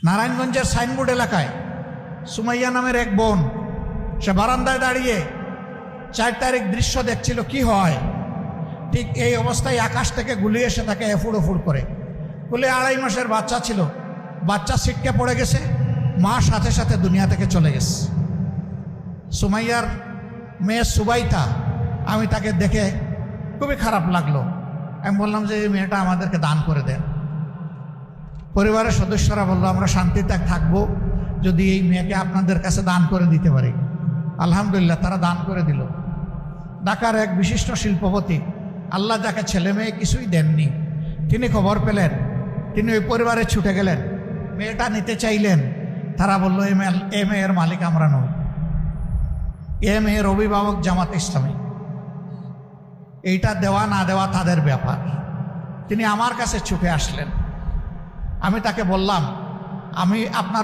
নারায়ণগঞ্জের সাইনবোর্ড এলাকায় সুমাইয়া নামের এক বোন, সে বারান্দায় দাঁড়িয়ে 4 তারিখ দৃশ্য দেখছিল কি হয়। ঠিক এই অবস্থায় আকাশ থেকে গুলি এসে তাকে এফুড় ওফুড় করে। বলে 2.5 মাসের বাচ্চা ছিল, বাচ্চা ছিটকে পড়ে গেছে, মা সাথে সাথে দুনিয়া থেকে চলে গেছে। সুমাইয়ার মেয়ে সুবাইতা, আমি তাকে দেখে খুবই খারাপ লাগলো। আমি বললাম যে এই মেয়েটা আমাদেরকে দান করে দেন। পরিবারের সদস্যরা বললো আমরা শান্তিতে থাকবো যদি এই মেয়েকে আপনাদের কাছে দান করে দিতে পারি। আলহামদুলিল্লাহ, তারা দান করে দিল। ঢাকার এক বিশিষ্ট শিল্পপতি, আল্লাহ যাকে ছেলে মেয়ে কিছুই দেননি, তিনি খবর পেলেন, তিনি ওই পরিবারে ছুটে গেলেন, মেয়েটা নিতে চাইলেন। তারা বলল এ মেয়ের মালিক আমরা নই, এ মেয়ের অভিভাবক জামাত ইসলামী, এইটা দেওয়া না দেওয়া তাদের ব্যাপার। তিনি আমার কাছে ছুটে আসলেন। আমি তাকে বললাম আমি আপনার